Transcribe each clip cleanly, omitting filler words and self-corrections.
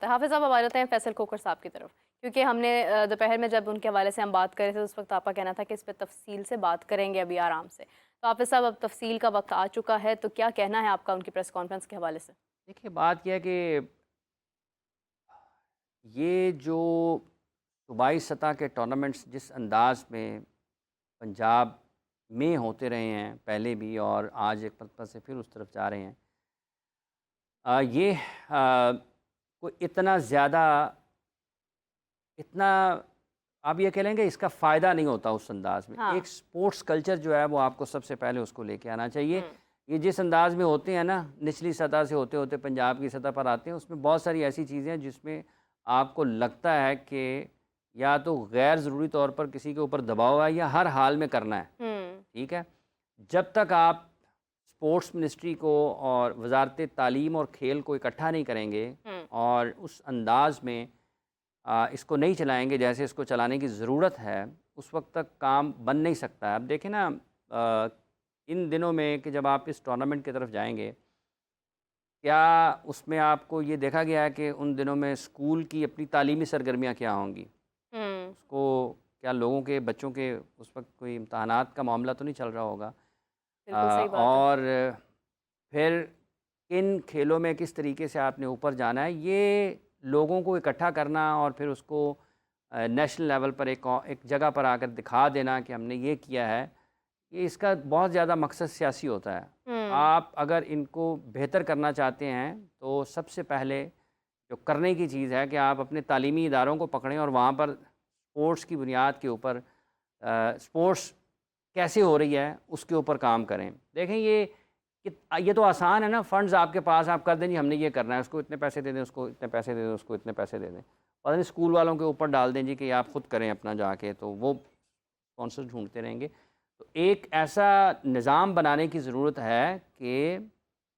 तो हाफ़िज़ साहब हमारे होते हैं फैसल खोखर साहब की तरफ, क्योंकि हमने दोपहर में जब उनके हवाले से हम बात कर रहे थे तो उस वक्त आपका कहना था कि इस पे तफसील से बात करेंगे अभी आराम से। तो हाफ़िज़ साहब अब तफसील का वक्त आ चुका है, तो क्या कहना है आपका उनकी प्रेस कॉन्फ्रेंस के हवाले से? देखिए, बात यह है कि ये जो सूबाई सतह के टूर्नामेंट्स जिस अंदाज में पंजाब में होते रहे हैं पहले भी, और आज एक मरतबा से फिर उस तरफ जा रहे हैं, ये कोई इतना ज़्यादा, इतना आप ये कह लेंगे इसका फ़ायदा नहीं होता उस अंदाज में। हाँ। एक स्पोर्ट्स कल्चर जो है वो आपको सबसे पहले उसको लेके आना चाहिए। हुँ। ये जिस अंदाज में होते हैं ना, निचली सतह से होते होते पंजाब की सतह पर आते हैं, उसमें बहुत सारी ऐसी चीज़ें हैं जिसमें आपको लगता है कि या तो गैर ज़रूरी तौर पर किसी के ऊपर दबाव है या हर हाल में करना है। हुँ। ठीक है? जब तक आप स्पोर्ट्स मिनिस्ट्री को और वज़ारत तालीम और खेल को इकट्ठा नहीं करेंगे हुँ। और उस अंदाज़ में इसको नहीं चलाएँगे जैसे इसको चलाने की ज़रूरत है, उस वक़्त तक काम बन नहीं सकता है। अब देखें ना, इन दिनों में कि जब आप इस टूर्नामेंट की तरफ जाएँगे, क्या उसमें आपको ये देखा गया है कि उन दिनों में स्कूल की अपनी तालीमी सरगर्मियाँ क्या होंगी? हुँ। उसको क्या लोगों के बच्चों के उस वक़्त कोई इम्तहानात का मामला तो नहीं चल रहा होगा? बिल्कुल सही बात है। और फिर किन खेलों में किस तरीके से आपने ऊपर जाना है, ये लोगों को इकट्ठा करना और फिर उसको नेशनल लेवल पर एक जगह पर आकर दिखा देना कि हमने ये किया है, ये इसका बहुत ज़्यादा मकसद सियासी होता है। हुँ। आप अगर इनको बेहतर करना चाहते हैं, तो सबसे पहले जो करने की चीज़ है कि आप अपने तालीमी इदारों को पकड़ें और वहाँ पर स्पोर्ट्स की बुनियाद के ऊपर स्पोर्ट्स कैसे हो रही है, उसके ऊपर काम करें। देखें, ये तो आसान है ना, फंड्स आपके पास, आप कर दें जी हमने ये करना है, उसको इतने पैसे दे दें, उसको इतने पैसे दे दें, उसको इतने पैसे दे दें। पता नहीं स्कूल वालों के ऊपर डाल दें जी कि आप खुद करें अपना जाके, तो वो स्पॉन्सर ढूँढते रहेंगे। तो एक ऐसा निज़ाम बनाने की ज़रूरत है कि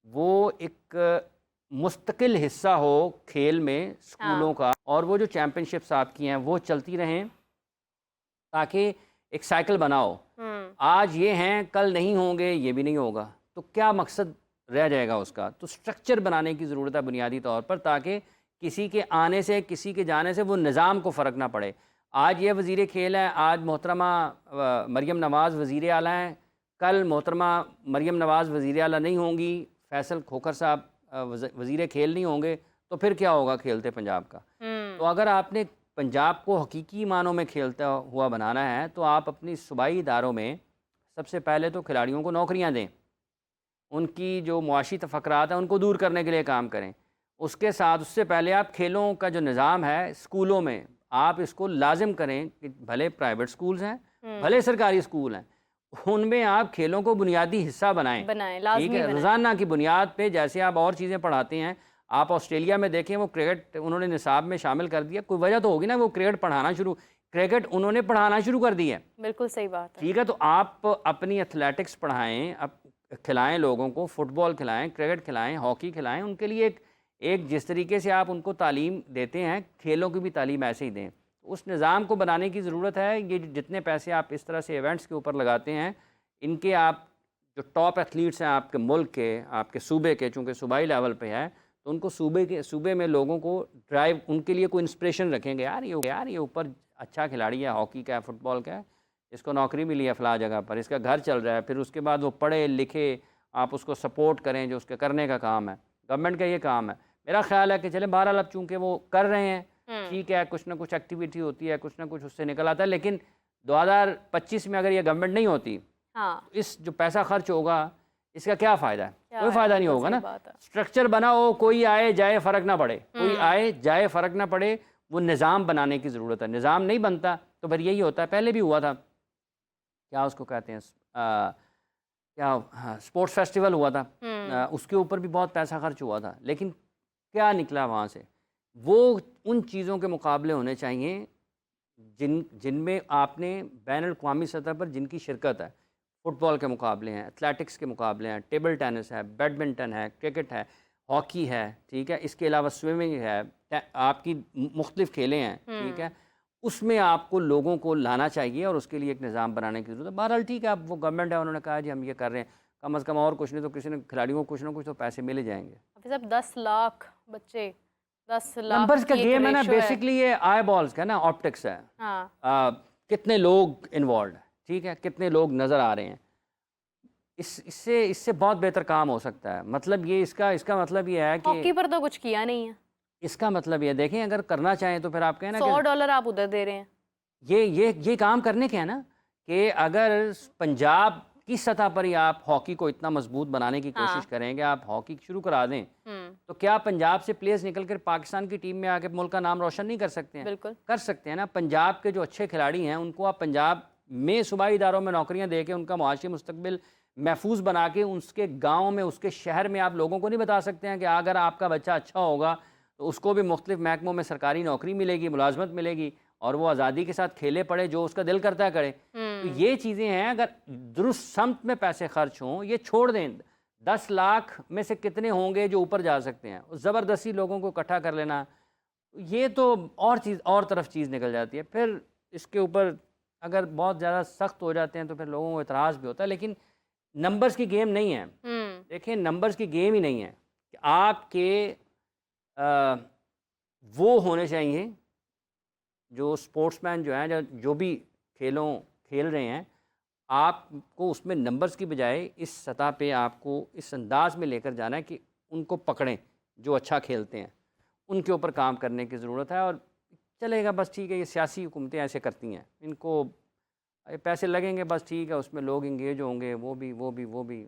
वो एक मुस्तकिल हिस्सा हो खेल में हाँ। स्कूलों का, और वो जो चैम्पियनशिप्स आपकी हैं वो चलती रहें, ताकि एक साइकिल बनाओ। हुँ। आज ये हैं, कल नहीं होंगे, ये भी नहीं होगा, तो क्या मकसद रह जाएगा उसका? तो स्ट्रक्चर बनाने की ज़रूरत है बुनियादी तौर पर, ताकि किसी के आने से, किसी के जाने से वो निज़ाम को फ़र्क ना पड़े। आज ये वज़ीर खेल हैं, आज मोहतरमा मरियम नवाज़ वज़ीर आला हैं, कल मोहतरमा मरियम नवाज़ वज़ीर आला नहीं होंगी, फैसल खोखर साहब वज़ीर खेल नहीं होंगे, तो फिर क्या होगा खेलते पंजाब का? तो हुँ। अगर आपने पंजाब को हकीकी मानों में खेलता हुआ बनाना है, तो आप अपनी सूबाई इदारों में सबसे पहले तो खिलाड़ियों को नौकरियां दें। उनकी जो मुआशी तफक्रात हैं, उनको दूर करने के लिए काम करें। उसके साथ, उससे पहले आप खेलों का जो निज़ाम है स्कूलों में, आप इसको लाज़िम करें कि भले प्राइवेट स्कूल्स हैं, हुँ। भले सरकारी स्कूल हैं, उनमें आप खेलों को बुनियादी हिस्सा बनाएँ। बनाएँ, ठीक लाज़मी है? बनाएँ। रोज़ाना की बुनियाद पे जैसे आप और चीज़ें पढ़ाते हैं, आप ऑस्ट्रेलिया में देखें, वो क्रिकेट उन्होंने निसाब में शामिल कर दिया। कोई वजह तो होगी ना, वो क्रिकेट उन्होंने पढ़ाना शुरू कर दिया है। बिल्कुल सही बात है। ठीक है, तो आप अपनी एथलेटिक्स पढ़ाएँ, आप खिलाएँ लोगों को, फुटबॉल खिलाएँ, क्रिकेट खिलाएँ, हॉकी खिलाएँ, उनके लिए एक एक जिस तरीके से आप उनको तालीम देते हैं, खेलों की भी तालीम ऐसे ही दें। उस निज़ाम को बनाने की ज़रूरत है। ये जितने पैसे आप इस तरह से इवेंट्स के ऊपर लगाते हैं, इनके आप जो टॉप एथलीट्स हैं आपके मुल्क के, आपके सूबे के, चूँकि सूबाई लेवल पे है, तो उनको सूबे में लोगों को ड्राइव, उनके लिए कोई इंस्पिरेशन रखेंगे, यार ये ऊपर अच्छा खिलाड़ी है, हॉकी का है, फुटबॉल का है, इसको नौकरी मिली है फ़लाँ जगह पर, इसका घर चल रहा है, फिर उसके बाद वो पढ़े लिखे, आप उसको सपोर्ट करें, जो उसके करने का काम है। गवर्नमेंट का ये काम है। मेरा ख़्याल है कि चलें, बहरहाल अब चूँकि वो कर रहे हैं, हुँ। ठीक है, कुछ ना कुछ एक्टिविटी होती है, कुछ ना कुछ उससे निकल आता है, लेकिन 2025 में अगर ये गवर्नमेंट नहीं होती, हाँ। तो इस जो पैसा खर्च होगा, इसका क्या फ़ायदा है? क्या कोई है, फ़ायदा नहीं बिल्कुल होगा सही ना। बात है। स्ट्रक्चर बनाओ, कोई आए जाए फ़र्क ना पड़े, कोई हुँ। आए जाए फ़र्क ना पड़े, वो निज़ाम बनाने की ज़रूरत है। निज़ाम नहीं बनता, तो फिर यही होता है, पहले भी हुआ था, क्या उसको कहते हैं, क्या, हाँ, स्पोर्ट्स फेस्टिवल हुआ था। हुँ। उसके ऊपर भी बहुत पैसा खर्च हुआ था, लेकिन क्या निकला वहाँ से? वो उन चीज़ों के मुकाबले होने चाहिए जिनमें आपने बैन अल-अक़वामी सतह पर जिनकी शिरकत है। फुटबॉल के मुकाबले हैं, एथलेटिक्स के मुकाबले हैं, टेबल टेनिस है, बैडमिंटन है, क्रिकेट है, हॉकी है, ठीक है? इसके अलावा स्विमिंग है, आपकी मुख्तलिफ़ खेलें हैं, ठीक हुँ। है? उसमें आपको लोगों को लाना चाहिए और उसके लिए एक निज़ाम बनाने की ज़रूरत है। बहरहाल ठीक है, अब वो गवर्नमेंट है, उन्होंने कहा जी हम ये कर रहे हैं, कम से कम और कुछ नहीं तो किसी ने खिलाड़ियों को कुछ ना कुछ तो पैसे मिल ही जाएँगे। अभी साहब 10 लाख बच्चे, 10 लाख नंबर्स का की एक गेम है ना, रेशो है। बेसिकली ये आई बॉल्स का ना, ऑप्टिक्स है। हाँ। कितने लोग इन्वॉल्व है, ठीक है, कितने लोग नज़र आ रहे हैं, इससे इससे बहुत बेहतर काम हो सकता है। मतलब ये इसका इसका मतलब ये है कि हॉकी पर तो कुछ किया नहीं है। इसका मतलब ये देखें, अगर करना चाहें तो फिर आप कहें ना कि $100 आप उधर दे रहे हैं। ये काम करने के हैं ना, कि अगर पंजाब की सतह पर ही आप हॉकी को इतना मजबूत बनाने की कोशिश हाँ। करेंगे, आप हॉकी शुरू करा दें, हम्म। तो क्या पंजाब से प्लेयर्स निकल कर पाकिस्तान की टीम में आके मुल्क का नाम रोशन नहीं कर सकते हैं? बिल्कुल। कर सकते हैं ना। पंजाब के जो अच्छे खिलाड़ी हैं उनको आप पंजाब में सूबाई इदारों में नौकरियां दे के उनका मुआशी मुस्तकबिल महफूज बना के उसके गाँव में, उसके शहर में आप लोगों को नहीं बता सकते हैं कि अगर आपका बच्चा अच्छा होगा तो उसको भी मुख्तलिफ महकमों में सरकारी नौकरी मिलेगी, मुलाजमत मिलेगी, और वो आज़ादी के साथ खेले पड़े, जो उसका दिल करता है करे। तो ये चीज़ें हैं, अगर दुरुस्त समत में पैसे खर्च हों, ये छोड़ दें। 10 लाख में से कितने होंगे जो ऊपर जा सकते हैं? ज़बरदस्ती लोगों को इकट्ठा कर लेना, ये तो और चीज़, और तरफ चीज़ निकल जाती है। फिर इसके ऊपर अगर बहुत ज़्यादा सख्त हो जाते हैं तो फिर लोगों को एतराज़ भी होता है। लेकिन नंबर्स की गेम नहीं है। हम्म। देखिए, नंबर्स की गेम ही नहीं है कि आपके अ, वो होने चाहिए जो स्पोर्ट्समैन जो हैं, जो भी खेल रहे हैं, आपको उसमें नंबर्स की बजाय इस सतह पे आपको इस अंदाज में लेकर जाना है कि उनको पकड़ें जो अच्छा खेलते हैं, उनके ऊपर काम करने की ज़रूरत है। और चलेगा, बस ठीक है, ये सियासी हुकूमतें ऐसे करती हैं, इनको पैसे लगेंगे, बस ठीक है, उसमें लोग इंगेज होंगे, वो भी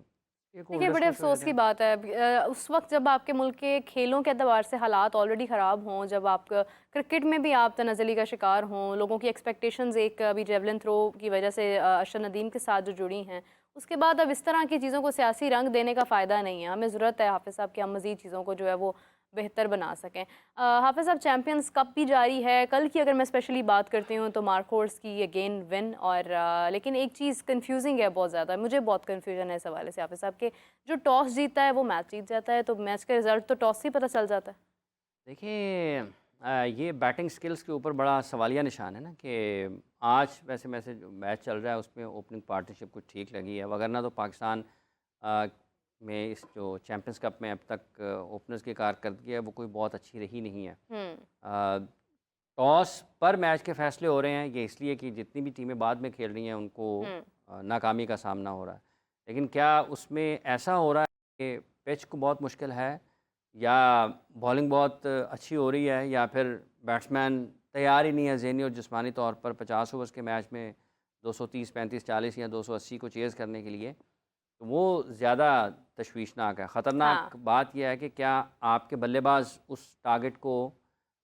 एक देखिए, होल्डर्स बड़े में अफसोस की बात है। उस वक्त जब आपके मुल्क के खेलों के अतबार से हालात ऑलरेडी ख़राब हों, जब आप क्रिकेट में भी आप तनज़्ज़ुली का शिकार हों, लोगों की एक्सपेक्टेशंस एक अभी जेवलिन थ्रो की वजह से अरशद नदीम के साथ जो जुड़ी हैं, उसके बाद अब इस तरह की चीज़ों को सियासी रंग देने का फ़ायदा नहीं है। हमें ज़रूरत है हाफ़िज़ साहब कि हम मज़ीद चीज़ों को जो है वो बेहतर बना सकें। हाफ़िज़ साहब, चैम्पियंस कप भी जारी है। कल की अगर मैं स्पेशली बात करती हूँ तो मार्कोर्स की अगेन विन, और लेकिन एक चीज़ कंफ्यूजिंग है बहुत ज़्यादा, मुझे बहुत कन्फ्यूजन है इस हवाले से हाफ़िज़ साहब के, जो टॉस जीतता है वो मैच जीत जाता है, तो मैच का रिजल्ट तो टॉस से ही पता चल जाता है। देखिए, ये बैटिंग स्किल्स के ऊपर बड़ा सवालिया निशान है ना, कि आज वैसे जो मैच चल रहा है उसमें ओपनिंग पार्टनरशिप कुछ ठीक लगी है, वगरना तो पाकिस्तान अ, में इस जो चैम्पियंस कप में अब तक ओपनर्स की कारकर्दगी है वो कोई बहुत अच्छी रही नहीं है। हम्म। अ, टॉस पर मैच के फैसले हो रहे हैं, ये इसलिए कि जितनी भी टीमें बाद में खेल रही हैं उनको हम्म। नाकामी का सामना हो रहा है। लेकिन क्या उसमें ऐसा हो रहा है कि पिच को बहुत मुश्किल है, या बॉलिंग बहुत अच्छी हो रही है, या फिर बैट्समैन तैयार ही नहीं है ज़हनी और जिस्मानी तौर पर 50 ओवर्स के मैच में 230, 35, 40 या 280 को चेज़ करने के लिए? तो वो ज़्यादा तशवीशनाक है। ख़तरनाक हाँ। बात यह है कि क्या आपके बल्लेबाज उस टारगेट को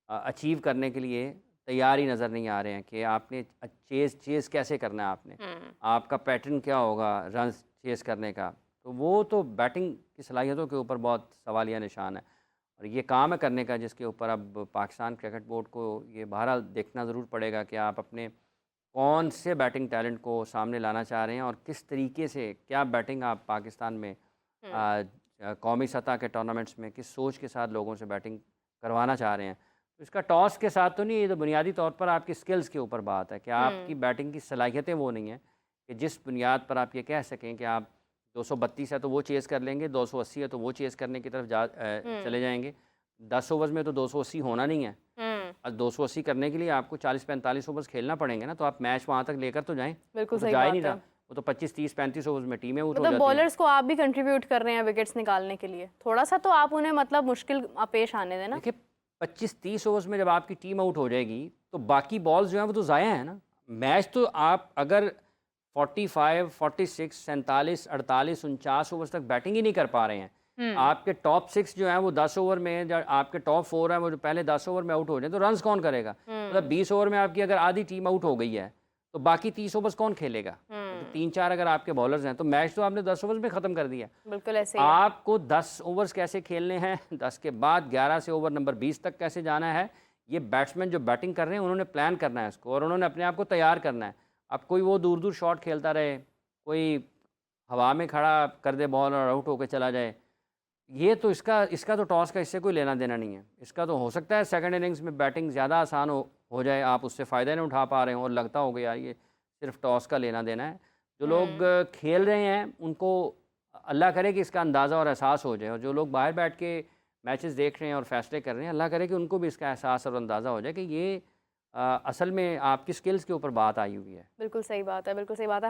अचीव करने के लिए तैयार ही नज़र नहीं आ रहे हैं, कि आपने चेज़ चेज़ कैसे करना है, हम्म। आपका पैटर्न क्या होगा रन्स चेज़ करने का। तो वो तो बैटिंग की सलाहियतों के ऊपर बहुत सवालिया निशान है, और ये काम है करने का, जिसके ऊपर अब पाकिस्तान क्रिकेट बोर्ड को ये बहरहाल देखना ज़रूर पड़ेगा कि आप अपने कौन से बैटिंग टैलेंट को सामने लाना चाह रहे हैं, और किस तरीके से क्या बैटिंग आप पाकिस्तान में हम्म। कौमी सतह के टूर्नामेंट्स में किस सोच के साथ लोगों से बैटिंग करवाना चाह रहे हैं। तो इसका टॉस के साथ तो नहीं, ये तो बुनियादी तौर पर आपकी स्किल्स के ऊपर बात है कि आपकी हम्म। बैटिंग की सलाहियतें वो नहीं हैं कि जिस बुनियाद पर आप ये कह सकें कि आप 232 है तो वो चेज़ कर लेंगे, 280 है तो वो चेज़ करने की तरफ हम्म। चले जाएंगे। 10 ओवर्स में तो 280 होना नहीं है। हम्म। 280 करने के लिए आपको 40-45 ओवर्स खेलना पड़ेंगे ना, तो आप मैच वहाँ तक लेकर तो जाएँ। बिल्कुल वो तो सही जा ही नहीं बात रहा। है। वो तो 25, 30, 35 ओवर्स में टीमें आउट हो मतलब जाती हैं। बॉलर्स को आप भी कंट्रीब्यूट कर रहे हैं विकेट्स निकालने के लिए, थोड़ा सा तो आप उन्हें मतलब मुश्किल पेश आने देना। देखिए, 25-30 ओवर्स में जब आपकी टीम आउट हो जाएगी, तो बाकी बॉल्स जो हैं वो तो ज़ाया हैं ना। मैच तो आप अगर 45, 46, 47, 48, 49 ओवर्स तक बैटिंग ही नहीं कर पा रहे हैं, हम्म। आपके टॉप 6 जो हैं वो 10 ओवर में, जो आपके टॉप 4 हैं वो जो पहले 10 ओवर में आउट हो जाए, तो रन्स कौन करेगा? मतलब हम्म। 20 ओवर में आपकी अगर आधी टीम आउट हो गई है, तो बाकी 30 ओवर्स कौन खेलेगा? तो हम्म। 3-4 अगर आपके बॉलर्स हैं, तो मैच तो आपने 10 ओवर्स में ख़त्म कर दिया। बिल्कुल ऐसे ही है। आपको 10 ओवर्स कैसे खेलने हैं, 10 के बाद 11 से ओवर नंबर 20 तक कैसे जाना है, ये बैट्समैन जो बैटिंग कर रहे हैं उन्होंने प्लान करना है इसको, और उन्होंने अपने आप को तैयार करना है। अब कोई वो दूर दूर शॉट खेलता रहे, कोई हवा में खड़ा कर दे बॉल और आउट होकर चला जाए, ये तो इसका इसका तो टॉस का इससे कोई लेना देना नहीं है। इसका तो हो सकता है सेकंड इनिंग्स में बैटिंग ज़्यादा आसान हो जाए, आप उससे फ़ायदा नहीं उठा पा रहे हो और लगता हो कि यार ये सिर्फ टॉस का लेना देना है। जो लोग हम्म। खेल रहे हैं उनको अल्लाह करे कि इसका अंदाज़ा और एहसास हो जाए, और जो लोग बाहर बैठ के मैचेस देख रहे हैं और फैसले कर रहे हैं, अल्लाह करे कि उनको भी इसका एहसास और अंदाज़ा हो जाए कि ये असल में आपकी स्किल्स के ऊपर बात आई हुई है। बिल्कुल सही बात है, बिल्कुल सही बात है।